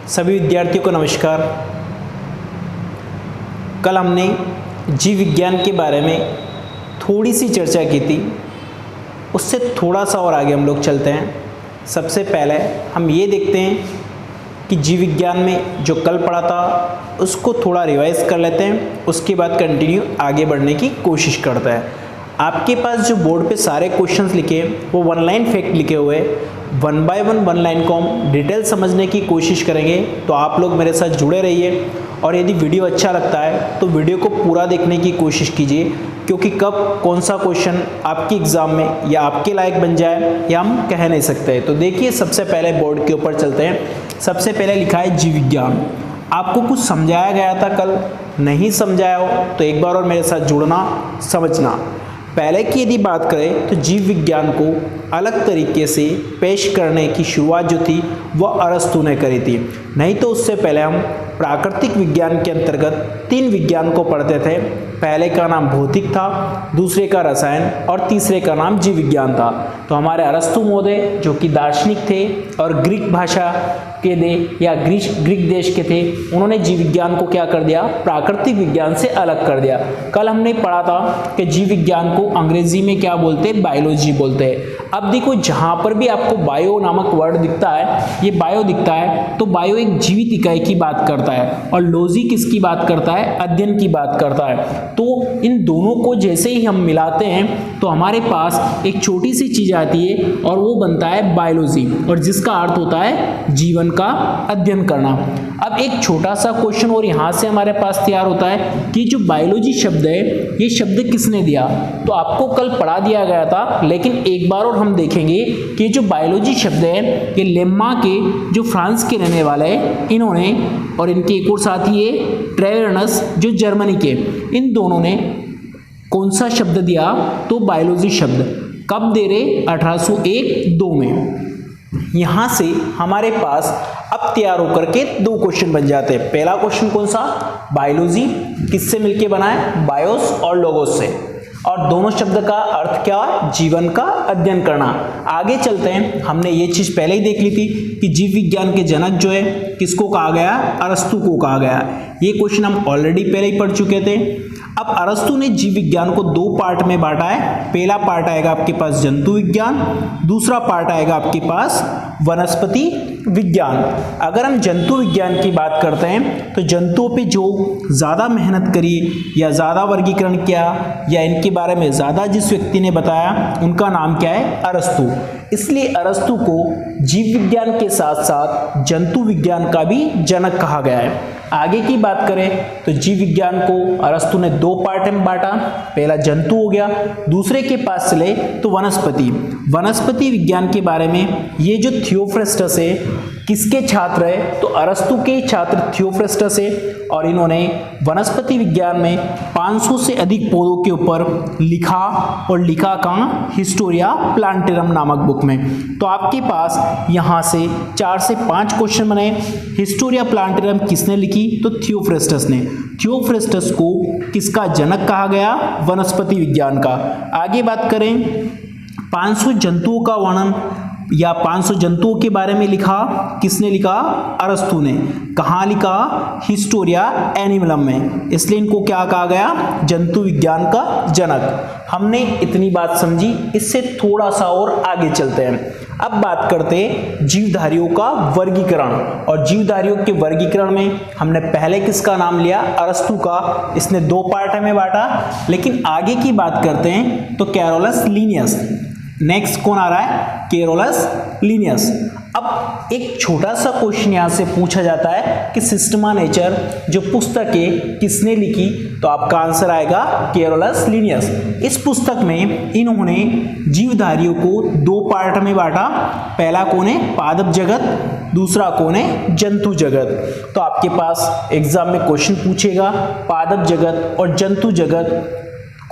सभी विद्यार्थियों को नमस्कार। कल हमने जीव विज्ञान के बारे में थोड़ी सी चर्चा की थी, उससे थोड़ा सा और आगे हम लोग चलते हैं। सबसे पहले हम ये देखते हैं कि जीव विज्ञान में जो कल पढ़ा था उसको थोड़ा रिवाइज कर लेते हैं, उसके बाद कंटिन्यू आगे बढ़ने की कोशिश करते हैं। आपके पास जो बोर्ड पे सारे क्वेश्चंस लिखे वो वन लाइन फैक्ट लिखे हुए, वन बाय वन लाइन को हम डिटेल समझने की कोशिश करेंगे। तो आप लोग मेरे साथ जुड़े रहिए और यदि वीडियो अच्छा लगता है तो वीडियो को पूरा देखने की कोशिश कीजिए, क्योंकि कब कौन सा क्वेश्चन आपकी एग्जाम में या आपके लायक बन जाए या हम कह नहीं सकते। तो देखिए, सबसे पहले बोर्ड के ऊपर चलते हैं। सबसे पहले लिखा है जीव विज्ञान। आपको कुछ समझाया गया था कल, नहीं समझाया हो तो एक बार और मेरे साथ जुड़ना, समझना। पहले की यदि बात करें तो जीव विज्ञान को अलग तरीके से पेश करने की शुरुआत जो थी वह अरस्तु ने करी थी। नहीं तो उससे पहले हम प्राकृतिक विज्ञान के अंतर्गत 3 विज्ञान को पढ़ते थे। पहले का नाम भौतिक था, दूसरे का रसायन और तीसरे का नाम जीव विज्ञान था। तो हमारे अरस्तु महोदय जो कि दार्शनिक थे और ग्रीक भाषा के ग्रीक देश के थे, उन्होंने जीव विज्ञान को क्या कर दिया, प्राकृतिक विज्ञान से अलग कर दिया। कल हमने पढ़ा था कि जीव विज्ञान को अंग्रेजी में क्या बोलते हैं, बायोलॉजी बोलते हैं। अब देखो, जहां पर भी आपको बायो नामक वर्ड दिखता है, ये बायो दिखता है, तो बायो एक जीवित इकाई की बात करता है और लॉजी किसकी बात करता है, अध्ययन की बात करता है। तो इन दोनों को जैसे ही हम मिलाते हैं तो हमारे पास एक छोटी सी चीज आती है और वो बनता है बायोलॉजी, और जिसका अर्थ होता है जीवन का अध्ययन करना। अब एक छोटा सा क्वेश्चन और यहां से हमारे पास तैयार होता है कि जो बायोलॉजी शब्द है ये शब्द किसने दिया। तो आपको कल पढ़ा दिया गया था, लेकिन एक बार और हम देखेंगे कि जो बायोलॉजी शब्द है ये लेम्मा के, जो फ्रांस के रहने वाले हैं, इन्होंने, और इनके एक और साथी है ट्रेवेर्नस जो जर्मनी के, इन दोनों ने कौन सा शब्द दिया, तो बायोलॉजी शब्द। कब दे रहे, 1801-2 में। यहां से हमारे पास अब तैयार होकर के 2 क्वेश्चन बन जाते हैं। पहला क्वेश्चन कौन सा, बायोलॉजी किससे मिलके बना है, बायोस और लोगोस से, और दोनों शब्द का अर्थ क्या है, जीवन का अध्ययन करना। आगे चलते हैं, हमने ये चीज पहले ही देख ली थी कि जीव विज्ञान के जनक जो है किसको कहा गया, अरस्तु को कहा गया। ये क्वेश्चन हम ऑलरेडी पहले ही पढ़ चुके थे। अब अरस्तु ने जीव विज्ञान को 2 पार्ट में बांटा है। पहला पार्ट आएगा आपके पास जंतु विज्ञान, दूसरा पार्ट आएगा आपके पास वनस्पति विज्ञान। अगर हम जंतु विज्ञान की बात करते हैं तो जंतुओं पे जो ज़्यादा मेहनत करी या ज़्यादा वर्गीकरण किया या इनके बारे में ज़्यादा जिस व्यक्ति ने बताया, उनका नाम क्या है, अरस्तु। इसलिए अरस्तु को जीव विज्ञान के साथ साथ जंतु विज्ञान का भी जनक कहा गया है। आगे की बात करें तो जीव विज्ञान को अरस्तु ने 2 पार्ट में बांटा। पहला जंतु हो गया, दूसरे के पास चले तो वनस्पति। वनस्पति विज्ञान के बारे में ये जो थियोफ्रेस्टस है, किसके छात्र है, तो अरस्तु के छात्र थियोफ्रेस्टस है, और इन्होंने वनस्पति विज्ञान में 500 से अधिक पौधों के ऊपर लिखा, और लिखा कहाँ, हिस्टोरिया प्लांटेरम नामक बुक में। तो आपके पास यहां से 4 से 5 क्वेश्चन बने। हिस्टोरिया प्लांटेरम किसने लिखी, तो थियोफ्रेस्टस ने। थियोफ्रेस्टस को किसका जनक कहा गया, वनस्पति विज्ञान का। आगे बात करें, 500 जंतुओं का वर्णन या 500 जंतुओं के बारे में लिखा, किसने लिखा, अरस्तु ने। कहाँ लिखा, हिस्टोरिया एनिमलम में, इसलिए इनको क्या कहा गया, जंतु विज्ञान का जनक। हमने इतनी बात समझी, इससे थोड़ा सा और आगे चलते हैं। अब बात करते हैं जीवधारियों का वर्गीकरण, और जीवधारियों के वर्गीकरण में हमने पहले किसका नाम लिया, अरस्तु का। इसने 2 पार्ट में बांटा। लेकिन आगे की बात करते हैं तो कैरोलस लीनियस, नेक्स्ट कौन आ रहा है, कैरोलस लीनियस। अब एक छोटा सा क्वेश्चन यहां से पूछा जाता है कि सिस्टमा नेचर जो पुस्तक है किसने लिखी, तो आपका आंसर आएगा कैरोलस लीनियस। इस पुस्तक में इन्होंने जीवधारियों को 2 पार्ट में बांटा। पहला कौन है, पादप जगत, दूसरा कौन है, जंतु जगत। तो आपके पास एग्जाम में क्वेश्चन पूछेगा पादप जगत और जंतु जगत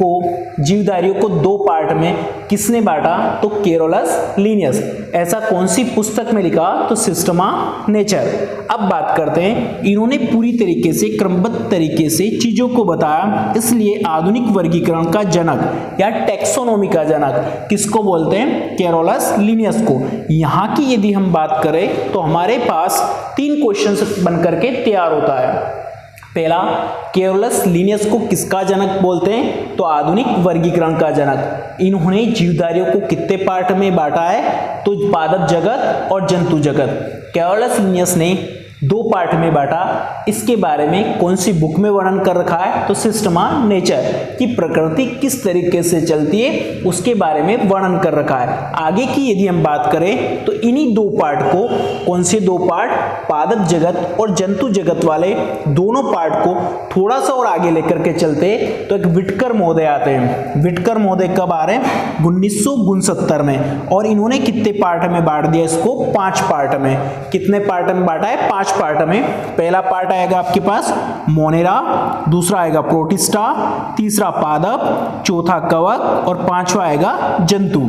को जीवधारियों को दो पार्ट में किसने बांटा? तो केरोलस लिनियस। ऐसा कौन सी पुस्तक में लिखा? तो सिस्टमा नेचर। अब बात करते हैं, इन्होंने पूरी तरीके से क्रमबद्ध तरीके से चीजों को बताया, इसलिए आधुनिक वर्गीकरण का जनक या टैक्सोनॉमी का जनक किसको बोलते हैं? केरोलस लिनियस को। यहाँ की यदि हम बात करें तो हमारे पास 3 क्वेश्चंस बनकर के तैयार होता है। पहला, केरोलस लिनियस को किसका जनक बोलते हैं? तो आधुनिक वर्गीकरण का जनक। इन्होंने जीवधारियों को कितने पार्ट में बांटा है? तो पादप जगत और जंतु जगत। केरोलस लिनियस ने 2 पार्ट में बांटा। इसके बारे में कौन सी बुक में वर्णन कर रखा है? तो सिस्टमा नेचर की प्रकृति किस तरीके से चलती है उसके बारे में वर्णन कर रखा है। आगे की यदि हम बात करें तो इन्हीं 2 पार्ट को, कौन से 2 पार्ट? पादप जगत और जंतु जगत वाले दोनों पार्ट को थोड़ा सा और आगे लेकर के चलते तो एक विटकर महोदय आते हैं। विटकर महोदय कब आ रहे हैं? 1969 में। और इन्होंने कितने पार्ट में बांट दिया इसको? 5 पार्ट में। कितने पार्ट में बांटा है? 5 पार्ट में। पहला पार्ट आएगा आपके पास मोनेरा, दूसरा आएगा प्रोटिस्टा, तीसरा पादप, चौथा कवक और 5वां आएगा जंतु।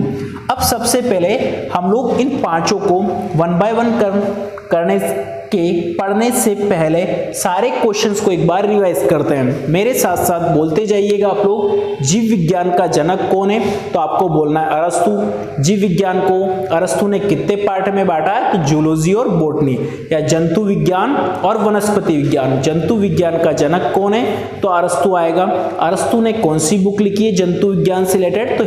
अब सबसे पहले हम लोग इन 5 को 1 बाय 1 करने के पढ़ने से पहले सारे क्वेश्चंस को एक बार रिवाइज करते हैं। मेरे साथ साथ बोलते जाइएगा आप लोग। जीव विज्ञान का जनक कौन है? तो आपको बोलना है अरस्तु। जीव विज्ञान को अरस्तु ने कितने पार्ट में बांटा है? तो जूलॉजी और बॉटनी। या जंतु विज्ञान और वनस्पति विज्ञान। जंतु विज्ञान का जनक कौन है? तो अरस्तु आएगा। अरस्तु ने कौन सी बुक लिखी है जंतु विज्ञान से रिलेटेड? तो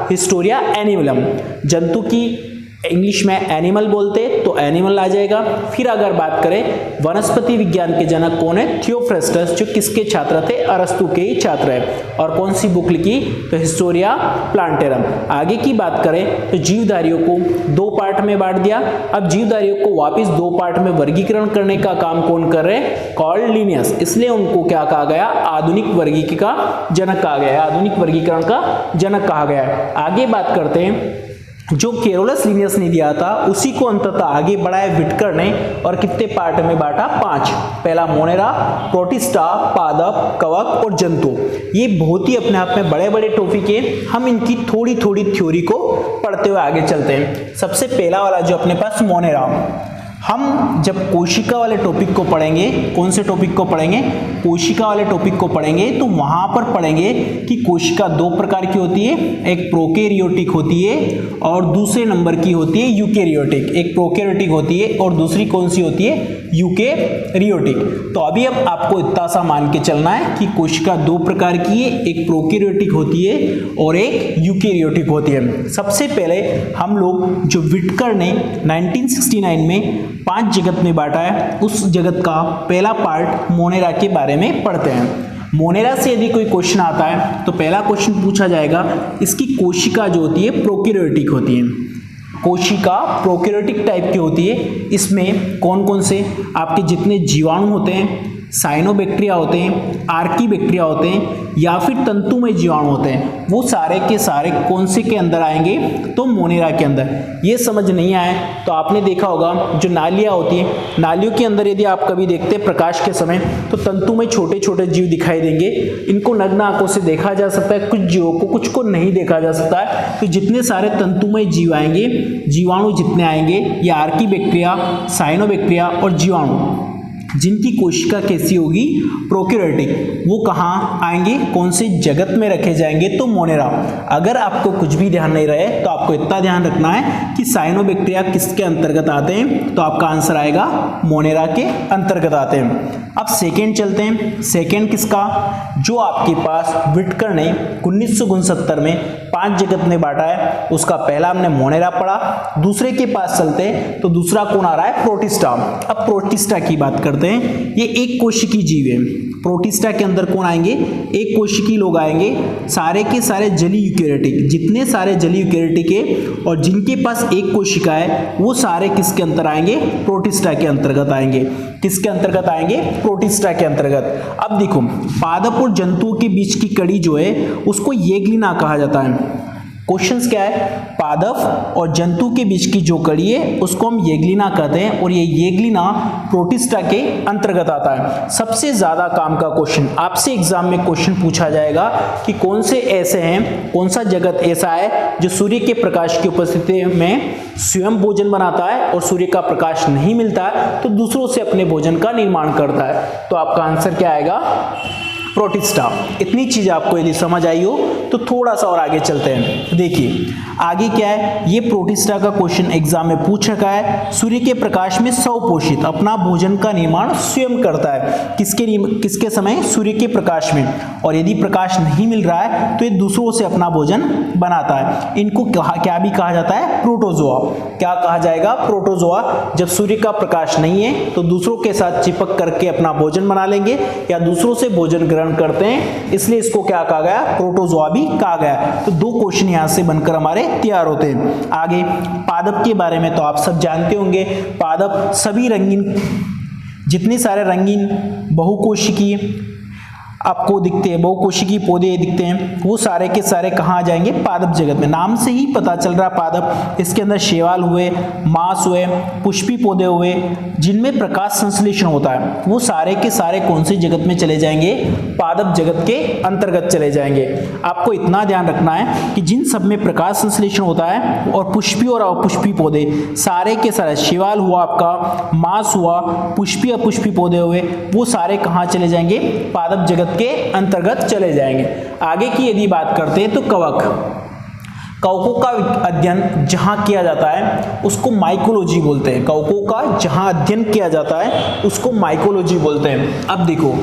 हिस्टोरिया एनिमलम। जंतु की इंग्लिश में एनिमल बोलते तो एनिमल आ जाएगा। फिर अगर बात करें वनस्पति विज्ञान के जनक कौन है? थियोफ्रेस्टस, जो किसके छात्र थे? अरस्तु के ही छात्र है। और कौन सी बुक लिखी? तो हिस्टोरिया प्लांटेरम। आगे की बात करें तो जीवधारियों को 2 पार्ट में बांट दिया। अब जीवधारियों को वापस 2 पार्ट में वर्गीकरण करने का काम कौन कर रहे हैं? Karl Linnaeus. इसलिए उनको क्या कहा गया? आधुनिक वर्गीकरण का जनक कहा गया है। आधुनिक वर्गीकरण का जनक कहा गया है। आगे बात करते हैं, जो केरोलस लिनियस ने दिया था उसी को अंततः आगे बढ़ाया विटकर ने और कितने पार्ट में बांटा? 5। पहला मोनेरा, प्रोटिस्टा, पादप, कवक और जंतु। ये बहुत ही अपने आप में बड़े बड़े टॉपिक है। हम इनकी थोड़ी थोड़ी थ्योरी को पढ़ते हुए आगे चलते हैं। सबसे पहला वाला जो अपने पास मोनेरा, हम जब कोशिका वाले टॉपिक को पढ़ेंगे, कौन से टॉपिक को पढ़ेंगे? कोशिका वाले टॉपिक को पढ़ेंगे तो वहां पर पढ़ेंगे कि कोशिका 2 प्रकार की होती है। एक प्रोकैरियोटिक होती है और दूसरे नंबर की होती है यूकैरियोटिक। एक प्रोकैरियोटिक होती है और दूसरी कौन सी होती है? यूकैरियोटिक। तो अभी अब आपको इतना सा मान के चलना है कि कोशिका 2 प्रकार की है, एक प्रोकैरियोटिक होती है और एक यूकैरियोटिक होती है। सबसे पहले हम लोग जो विटकर ने 1969 में 5 जगत में बांटा है, उस जगत का पहला पार्ट मोनेरा के बारे में पढ़ते हैं। मोनेरा से यदि कोई क्वेश्चन आता है तो पहला क्वेश्चन पूछा जाएगा, इसकी कोशिका जो होती है प्रोकैरियोटिक होती है। कोशिका प्रोकैरियोटिक टाइप की होती है। इसमें कौन कौन से आपके जितने जीवाणु होते हैं, साइनोबैक्टीरिया होते हैं, आर्कीबैक्टीरिया होते हैं या फिर तंतुमय जीवाणु होते हैं, वो सारे के सारे कौन से के अंदर आएंगे? तो मोनेरा के अंदर। ये समझ नहीं आए तो आपने देखा होगा जो नालियाँ होती हैं, नालियों के अंदर यदि आप कभी देखते हैं प्रकाश के समय तो तंतुमय छोटे छोटे जीव दिखाई देंगे। इनको नग्न आंखों से देखा जा सकता है, कुछ जीवों को, कुछ को नहीं देखा जा सकता है। तो जितने सारे तंतुमय जीव आएंगे, जीवाणु जितने आएंगे, ये आर्कीबैक्टीरिया, साइनोबैक्टीरिया और जीवाणु जिनकी कोशिका कैसी होगी? प्रोकैरियोटिक, वो कहाँ आएंगे? कौन से जगत में रखे जाएंगे? तो मोनेरा। अगर आपको कुछ भी ध्यान नहीं रहे तो आपको इतना ध्यान रखना है कि साइनोबैक्टीरिया किसके अंतर्गत आते हैं, तो आपका आंसर आएगा मोनेरा के अंतर्गत आते हैं। अब सेकेंड चलते हैं। सेकेंड किसका? जो आपके पास विटकर ने 1969 में 5 जगत में बांटा है, उसका पहला हमने मोनेरा पढ़ा। दूसरे के पास चलते हैं तो दूसरा कौन आ रहा है? प्रोटिस्टा। अब प्रोटिस्टा की बात करते हैं। ये एक कोशिकी जीव है। प्रोटिस्टा के अंदर कौन आएंगे? एक कोशिकी लोग आएंगे, सारे के सारे जलीय यूकैरियोटिक। जितने सारे जलीय यूकैरियोटिक है और जिनके पास एक कोशिका है वो सारे किसके अंतर आएंगे? प्रोटिस्टा के अंतर्गत आएंगे। किसके अंतर्गत आएंगे? प्रोटिस्टा के अंतर्गत। अब देखो, पादप और जंतुओं के बीच की कड़ी जो है उसको येगलिना कहा जाता है। क्वेश्चंस क्या है, पादप और जंतु के बीच की जो कड़ी है उसको हम येगलिना कहते हैं और ये येगलिना प्रोटिस्टा के अंतर्गत आता है। सबसे ज्यादा काम का क्वेश्चन आपसे एग्जाम में क्वेश्चन पूछा जाएगा कि कौन से ऐसे हैं, कौन सा जगत ऐसा है जो सूर्य के प्रकाश की उपस्थिति में स्वयं भोजन बनाता है और सूर्य का प्रकाश नहीं मिलता है तो दूसरों से अपने भोजन का निर्माण करता है। तो आपका आंसर क्या आएगा, प्रोटिस्टा। इतनी चीज आपको यदि समझ आई हो तो थोड़ा सा और आगे चलते हैं। देखिए आगे क्या है, ये प्रोटिस्टा का क्वेश्चन एग्जाम में पूछ रखा है। सूर्य के प्रकाश में स्वपोषित अपना भोजन का निर्माण स्वयं करता है। किसके समय, सूर्य के प्रकाश में। और यदि प्रकाश नहीं मिल रहा है तो ये दूसरों से अपना भोजन बनाता है। इनको क्या भी कहा जाता है, प्रोटोजोआ। क्या कहा जाएगा, प्रोटोजोआ। जब सूर्य का प्रकाश नहीं है तो दूसरों के साथ चिपक करके अपना भोजन बना लेंगे या दूसरों से भोजन ग्रहण करते हैं, इसलिए इसको क्या कहा गया, प्रोटोजोआ भी कहा गया। तो दो क्वेश्चन यहां से बनकर हमारे तैयार होते हैं। आगे पादप के बारे में तो आप सब जानते होंगे। पादप सभी रंगीन, जितने सारे रंगीन बहुकोशिकीय आपको दिखते हैं, बहुकोशिकीय पौधे दिखते हैं, वो सारे के सारे कहाँ आ जाएंगे, पादप जगत में। नाम से ही पता चल रहा है पादप, इसके अंदर शैवाल हुए, मांस हुए, पुष्पी पौधे हुए, जिनमें प्रकाश संश्लेषण होता है, वो सारे के सारे कौन से जगत में चले जाएंगे, पादप जगत के अंतर्गत चले जाएंगे। आपको इतना ध्यान रखना है कि जिन सब में प्रकाश संश्लेषण होता है और पुष्पी और अपुष्पी पौधे सारे के सारे, शैवाल हुआ आपका, मांस हुआ, पुष्पी अपुष्पी पौधे हुए, वो सारे कहाँ चले जाएंगे, पादप जगत के अंतर्गत चले जाएंगे। आगे की यदि बात करते हैं तो कवक, कवकों का अध्ययन जहां किया जाता है उसको माइकोलॉजी बोलते हैं। कवकों का जहां अध्ययन किया जाता है उसको माइकोलॉजी बोलते हैं। अब देखो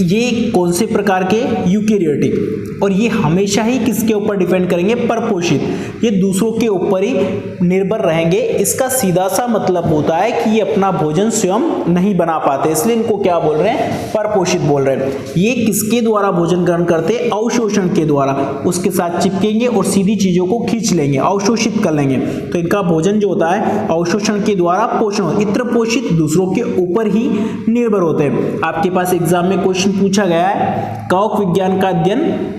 ये कौन से प्रकार के, यूकेरियोटिक, और ये हमेशा ही किसके ऊपर डिपेंड करेंगे, परपोषित। ये दूसरों के ऊपर ही निर्भर रहेंगे। इसका सीधा सा मतलब होता है कि ये अपना भोजन स्वयं नहीं बना पाते, इसलिए इनको क्या बोल रहे हैं, परपोषित बोल रहे हैं। ये किसके द्वारा भोजन ग्रहण करते हैं, अवशोषण के द्वारा। उसके साथ चिपकेंगे और सीधी चीजों को खींच लेंगे, अवशोषित कर लेंगे। तो इनका भोजन जो होता है अवशोषण के द्वारा पोषण, इत्र पोषित दूसरों के ऊपर ही निर्भर होते हैं। आपके पास एग्जाम में क्वेश्चन पूछा गया है, कवक विज्ञान का अध्ययन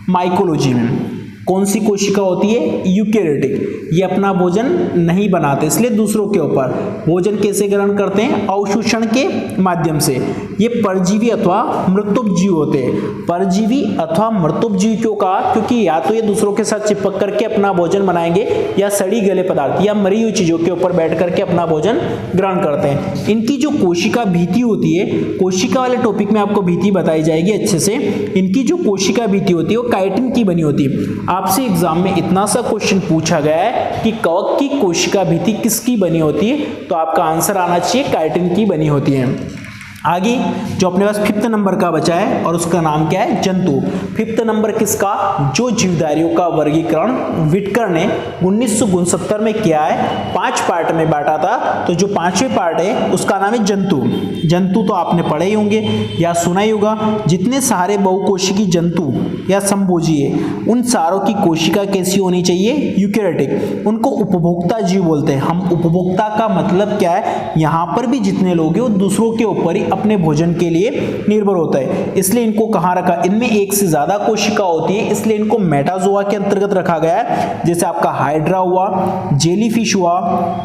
माइकोलॉजी में कौन सी कोशिका होती है, यूकेरियोटिक। ये अपना भोजन नहीं बनाते, इसलिए दूसरों के ऊपर भोजन कैसे ग्रहण करते हैं, अवशोषण के माध्यम से। ये परजीवी अथवा मृतोपजीवी होते हैं। परजीवी अथवा मृतोपजीवी क्यों कहा, क्योंकि या तो ये दूसरों के साथ चिपक करके अपना भोजन बनाएंगे या सड़ी गले पदार्थ या मरी हुई चीजों के ऊपर बैठ करके अपना भोजन ग्रहण करते हैं। इनकी जो कोशिका भीति होती है, कोशिका वाले टॉपिक में आपको भीति बताई जाएगी अच्छे से। इनकी जो कोशिका भीति होती है वो काइटिन की बनी होती है। आपसे एग्जाम में इतना सा क्वेश्चन पूछा गया है कि कवक की कोशिका भीति किसकी बनी होती है, तो आपका आंसर आना चाहिए काइटिन की बनी होती है। आगे जो अपने पास 5th नंबर का बचा है और उसका नाम क्या है, जंतु। 5th नंबर किसका, जो जीवधारियों का वर्गीकरण विटकर ने 1969 में किया है, 5 पार्ट में बांटा था। तो जो 5वें पार्ट है उसका नाम है जंतु। जंतु तो आपने पढ़े ही होंगे या सुना ही होगा। जितने सारे बहुकोशिकीय जंतु या संभोजीय, उन सारों की कोशिका कैसी होनी चाहिए, यूकेरियोटिक। उनको उपभोक्ता जीव बोलते हैं हम। उपभोक्ता का मतलब क्या है, यहाँ पर भी जितने लोग हैं वो दूसरों के ऊपर ही अपने भोजन के लिए निर्भर होता है, इसलिए इनको कहाँ रखा, इनमें एक से ज्यादा कोशिका होती है, इसलिए इनको मेटाजोआ के अंतर्गत रखा गया है। जैसे आपका हाइड्रा हुआ, जेलीफिश हुआ,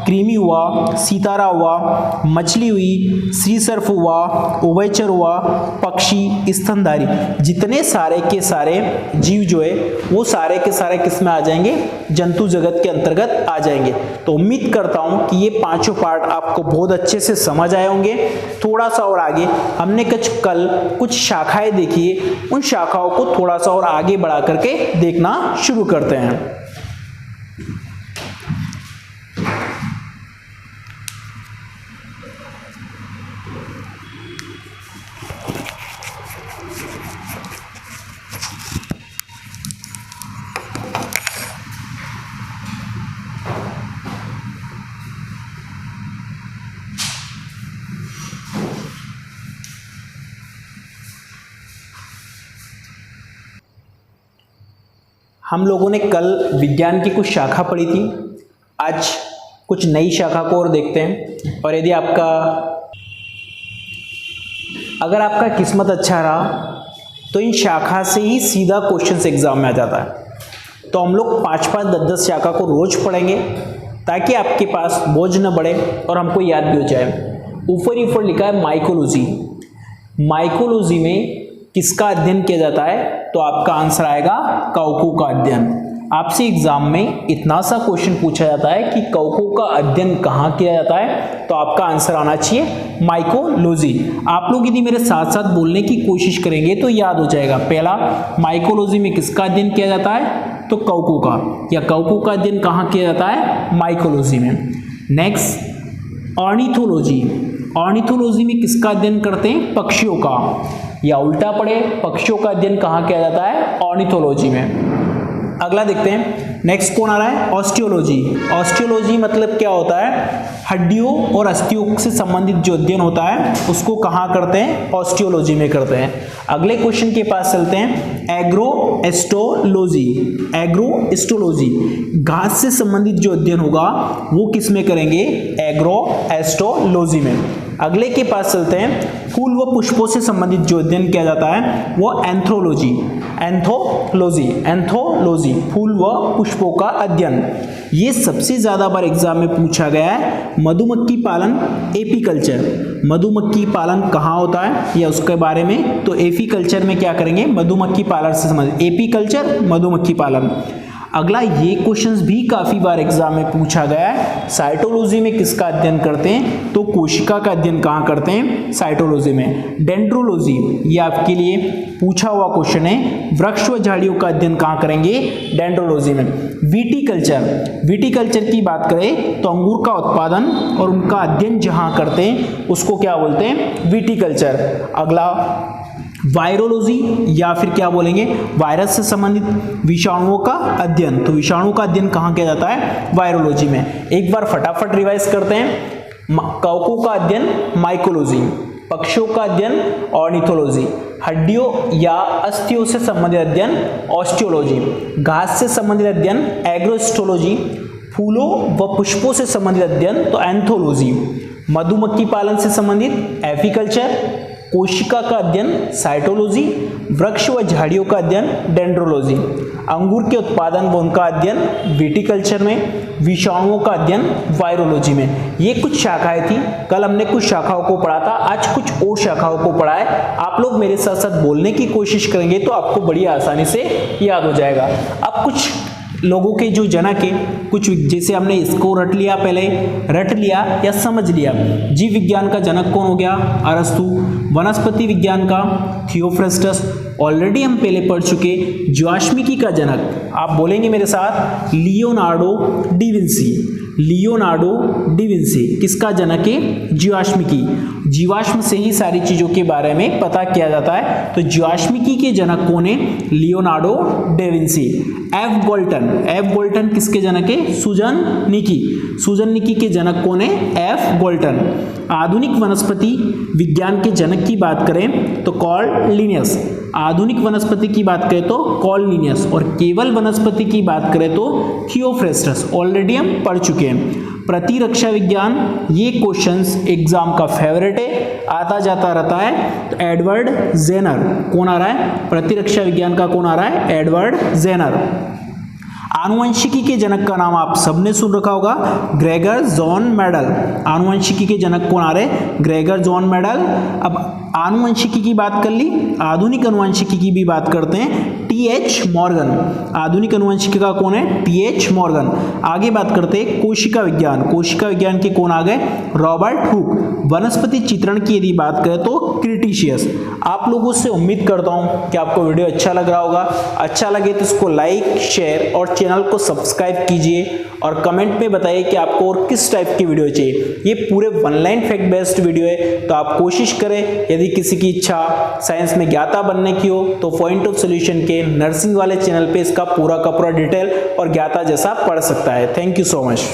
क्रीमी हुआ, सितारा हुआ, मछली हुई, सी सर्फ हुआ, उभयचर हुआ, पक्षी, स्तनधारी, जितने सारे के सारे जीव जो है वो सारे के सारे किस में आ जाएंगे, जंतु जगत के अंतर्गत आ जाएंगे। तो उम्मीद करता हूं कि ये 5 पार्ट आपको बहुत अच्छे से समझ आए होंगे। थोड़ा सा और आगे हमने कल कुछ शाखाएं देखी है, उन शाखाओं को थोड़ा सा और आगे बढ़ा करके देखना शुरू करते हैं। हम लोगों ने कल विज्ञान की कुछ शाखा पढ़ी थी, आज कुछ नई शाखा को और देखते हैं। और यदि अगर आपका किस्मत अच्छा रहा तो इन शाखा से ही सीधा क्वेश्चंस एग्जाम में आ जाता है। तो हम लोग 5-5, 10-10 शाखा को रोज पढ़ेंगे ताकि आपके पास बोझ न बढ़े और हमको याद भी हो जाए। ऊपर लिखा है माइकोलॉजी। माइकोलॉजी में किसका अध्ययन किया जाता है? तो आपका आंसर आएगा कवकों का अध्ययन। आपसे एग्जाम में इतना सा क्वेश्चन पूछा जाता है कि कवकों का अध्ययन कहाँ किया जाता है, तो आपका आंसर आना चाहिए माइकोलॉजी। आप लोग यदि मेरे साथ साथ बोलने की कोशिश करेंगे तो याद हो जाएगा। पहला, माइकोलॉजी में किसका अध्ययन किया जाता है? तो कवकों का, या कवकों का अध्ययन कहाँ किया जाता है? माइकोलॉजी में। Next, ornithology. ऑर्निथोलॉजी में किसका अध्ययन करते हैं? पक्षियों का, या उल्टा पड़े, पक्षियों का अध्ययन कहाँ किया जाता है? ऑर्निथोलॉजी में। अगला देखते हैं, नेक्स्ट कौन आ रहा है? ऑस्टियोलॉजी। ऑस्टियोलॉजी मतलब क्या होता है? हड्डियों और अस्थियों से संबंधित जो अध्ययन होता है उसको कहाँ करते हैं? ऑस्टियोलॉजी में करते हैं। अगले क्वेश्चन के पास चलते हैं, एग्रोएस्टोलॉजी। एग्रोएस्टोलॉजी, घास से संबंधित जो अध्ययन होगा वो किस में करेंगे? एग्रोएस्टोलॉजी में। अगले के पास चलते हैं, फूल व पुष्पों से संबंधित जो अध्ययन किया जाता है वो एंथ्रोलॉजी। एंथोलॉजी, फूल व पुष्पों का अध्ययन। ये सबसे ज्यादा बार एग्जाम में पूछा गया है। मधुमक्खी पालन, एपीकल्चर। मधुमक्खी पालन कहाँ होता है या उसके बारे में, तो एपीकल्चर में क्या करेंगे? मधुमक्खी पालन से संबंधित, एपीकल्चर मधुमक्खी पालन। अगला, ये क्वेश्चंस भी काफी बार एग्जाम में पूछा गया है। साइटोलॉजी में किसका अध्ययन करते हैं? तो कोशिका का अध्ययन कहाँ करते हैं? साइटोलॉजी में। डेंड्रोलॉजी, ये आपके लिए पूछा हुआ क्वेश्चन है। वृक्ष व झाड़ियों का अध्ययन कहाँ करेंगे? डेंड्रोलॉजी में। विटीकल्चर, विटीकल्चर की बात करें तो अंगूर का उत्पादन और उनका अध्ययन जहां करते हैं उसको क्या बोलते हैं? विटीकल्चर। अगला, वायरोलॉजी, या फिर क्या बोलेंगे? वायरस से संबंधित विषाणुओं का अध्ययन। तो विषाणु का अध्ययन कहाँ किया जाता है? वायरोलॉजी में। एक बार फटाफट रिवाइज करते हैं। कवकों का अध्ययन माइकोलॉजी, पक्षियों का अध्ययन ऑर्निथोलॉजी, हड्डियों या अस्थियों से संबंधित अध्ययन ऑस्टियोलॉजी, घास से संबंधित अध्ययन एग्रोएस्टोलॉजी, फूलों व पुष्पों से संबंधित अध्ययन तो एंथोलॉजी, मधुमक्खी पालन से संबंधित एपीकल्चर, कोशिका का अध्ययन साइटोलॉजी, वृक्ष व झाड़ियों का अध्ययन डेंड्रोलॉजी, अंगूर के उत्पादन व उनका अध्ययन विटीकल्चर में, विषाणुओं का अध्ययन वायरोलॉजी में। ये कुछ शाखाएं थी। कल हमने कुछ शाखाओं को पढ़ा था, आज कुछ और शाखाओं को पढ़ा है। आप लोग मेरे साथ साथ बोलने की कोशिश करेंगे तो आपको बड़ी आसानी से याद हो जाएगा। अब कुछ लोगों के जो जनक है, कुछ जैसे हमने इसको रट लिया, पहले रट लिया या समझ लिया। जीव विज्ञान का जनक कौन हो गया? अरस्तु। वनस्पति विज्ञान का थियोफ्रेस्टस, ऑलरेडी हम पहले पढ़ चुके। जीवाश्मिकी का जनक आप बोलेंगे मेरे साथ, Leonardo D Vinci. Leonardo D Vinci किसका जनक है? जीवाश्मिकी। जीवाश्म से ही सारी चीजों के बारे में पता किया जाता है। तो जीवाश्मिकी के जनक कौन है? Leonardo da Vinci. F Bolton, F Bolton किसके जनक है? सुजन निकी। सुजन निकी के जनक कौन है? F Bolton. आधुनिक वनस्पति विज्ञान के जनक की बात करें तो कार्ल लिनियस। आधुनिक वनस्पति की बात करें तो कार्ल लिनियस, और केवल वनस्पति की बात करें तो थियोफ्रेस्टस, ऑलरेडी हम पढ़ चुके हैं। प्रतिरक्षा विज्ञान, ये क्वेश्चंस एग्जाम का फेवरेट है, आता जाता रहता है। तो एडवर्ड जेनर कौन आ रहा है? प्रतिरक्षा विज्ञान का कौन आ रहा है? Edward Jenner. आनुवंशिकी के जनक का नाम आप सबने सुन रखा होगा, ग्रेगर जॉन मेडल। आनुवंशिकी के जनक कौन आ रहे? Gregor John medal. अब आनुवंशिकी की बात कर ली, आधुनिक अनुवंशिकी की भी बात करते हैं, टी.एच. मॉर्गन। आधुनिक अनुवंशिकी का कौन है? टी.एच. मॉर्गन। आगे बात करते हैं कोशिका विज्ञान। कोशिका विज्ञान के कौन आ गए? Robert Hooke. वनस्पति चित्रण की यदि बात करें तो क्रिटिशियस। आप लोगों से उम्मीद करता हूं कि आपको वीडियो अच्छा लग रहा होगा। अच्छा लगे तो इसको लाइक, शेयर और चैनल को सब्सक्राइब कीजिए और कमेंट में बताइए कि आपको और किस टाइप की वीडियो चाहिए। ये पूरे one line fact based video है, तो आप कोशिश करें, यदि किसी की इच्छा साइंस में ज्ञाता बनने की हो तो पॉइंट ऑफ सॉल्यूशन के नर्सिंग वाले चैनल पे इसका पूरा का पूरा डिटेल और ज्ञाता जैसा पढ़ सकता है। Thank you so much.